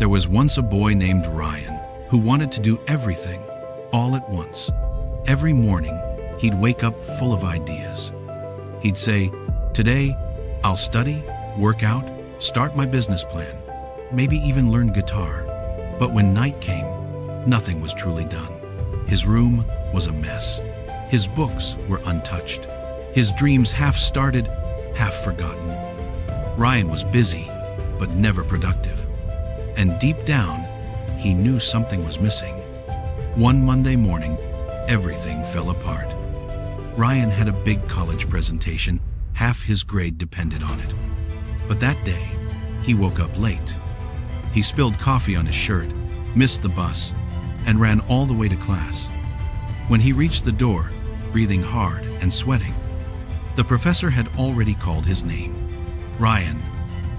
There was once a boy named Ryan who wanted to do everything, all at once. Every morning, he'd wake up full of ideas. He'd say, "Today, I'll study, work out, start my business plan, maybe even learn guitar." But when night came, nothing was truly done. His room was a mess. His books were untouched. His dreams half started, half forgotten. Ryan was busy, but never productive. And deep down, he knew something was missing. One Monday morning, everything fell apart. Ryan had a big college presentation. Half his grade depended on it. But that day, he woke up late. He spilled coffee on his shirt, missed the bus, and ran all the way to class. When he reached the door, breathing hard and sweating, the professor had already called his name. "Ryan,"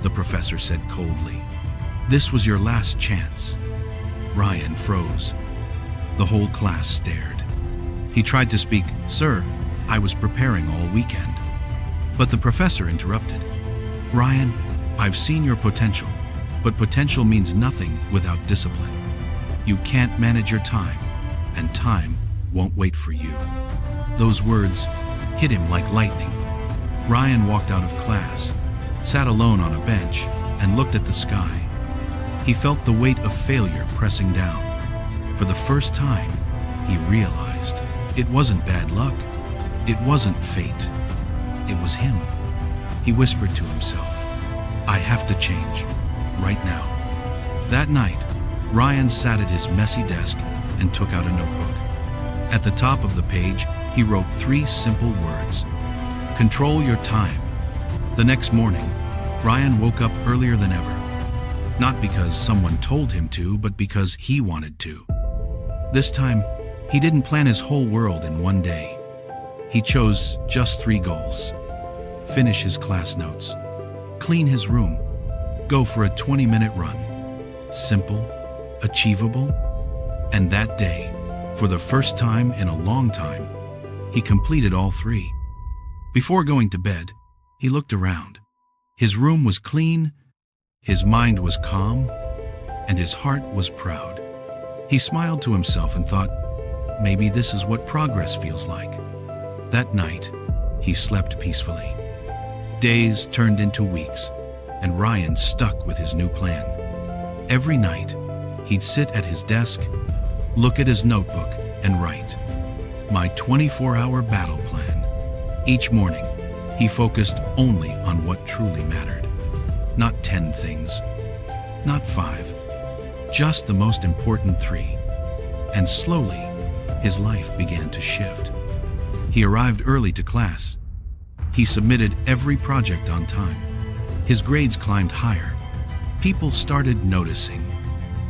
the professor said coldly, "this was your last chance." Ryan froze. The whole class stared. He tried to speak, "Sir, I was preparing all weekend." But the professor interrupted. "Ryan, I've seen your potential, but potential means nothing without discipline. You can't manage your time, and time won't wait for you." Those words hit him like lightning. Ryan walked out of class, sat alone on a bench, and looked at the sky. He felt the weight of failure pressing down. For the first time, he realized it wasn't bad luck. It wasn't fate. It was him. He whispered to himself, "I have to change, right now." That night, Ryan sat at his messy desk and took out a notebook. At the top of the page, he wrote 3 simple words: "Control your time." The next morning, Ryan woke up earlier than ever. Not because someone told him to, but because he wanted to. This time, he didn't plan his whole world in one day. He chose just 3 goals. Finish his class notes, clean his room, go for a 20-minute run. Simple, achievable, and that day, for the first time in a long time, he completed all 3. Before going to bed, he looked around. His room was clean, his mind was calm, and his heart was proud. He smiled to himself and thought, maybe this is what progress feels like. That night, he slept peacefully. Days turned into weeks, and Ryan stuck with his new plan. Every night, he'd sit at his desk, look at his notebook, and write, "My 24-hour battle plan." Each morning, he focused only on what truly mattered. Not 10 things, not 5, just the most important 3. And slowly, his life began to shift. He arrived early to class. He submitted every project on time. His grades climbed higher. People started noticing.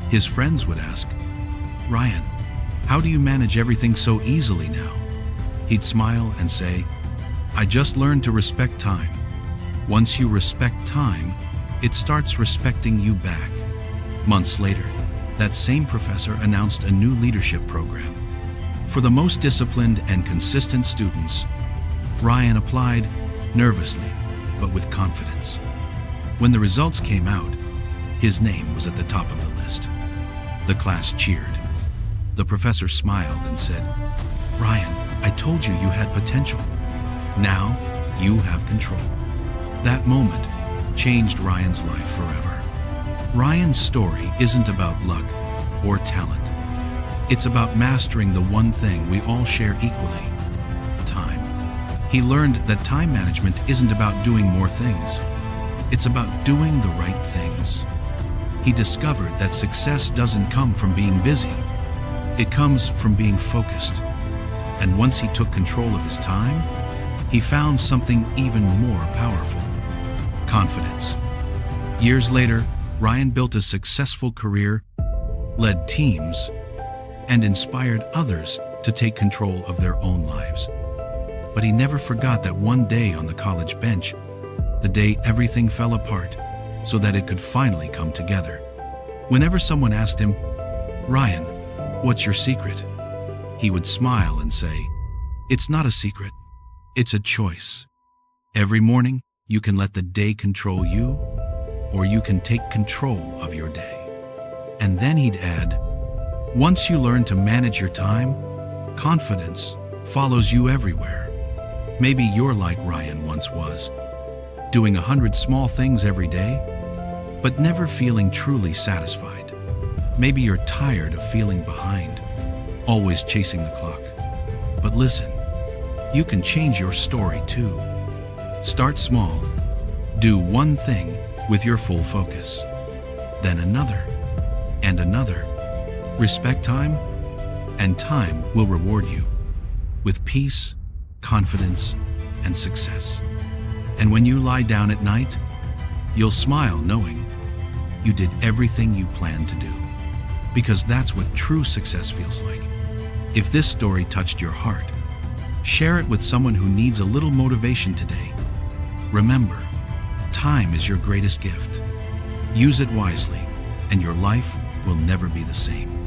His friends would ask, "Ryan, how do you manage everything so easily now?" He'd smile and say, "I just learned to respect time. Once you respect time, it starts respecting you back." Months later, that same professor announced a new leadership program. For the most disciplined and consistent students, Ryan applied nervously, but with confidence. When the results came out, his name was at the top of the list. The class cheered. The professor smiled and said, "Ryan, I told you you had potential. Now you have control." That moment changed Ryan's life forever. Ryan's story isn't about luck or talent. It's about mastering the one thing we all share equally: time. He learned that time management isn't about doing more things. It's about doing the right things. He discovered that success doesn't come from being busy. It comes from being focused. And once he took control of his time, he found something even more powerful: confidence. Years later, Ryan built a successful career, led teams, and inspired others to take control of their own lives. But he never forgot that one day on the college bench, the day everything fell apart, so that it could finally come together. Whenever someone asked him, "Ryan, what's your secret?" he would smile and say, "It's not a secret, it's a choice. Every morning, you can let the day control you, or you can take control of your day." And then he'd add, once you learn to manage your time, confidence follows you everywhere. Maybe you're like Ryan once was, doing 100 small things every day, but never feeling truly satisfied. Maybe you're tired of feeling behind, always chasing the clock. But listen, you can change your story too. Start small. Do one thing with your full focus, then another, and another. Respect time, and time will reward you with peace, confidence, and success. And when you lie down at night, you'll smile knowing you did everything you planned to do, because that's what true success feels like. If this story touched your heart, share it with someone who needs a little motivation today. Remember, time is your greatest gift. Use it wisely, and your life will never be the same.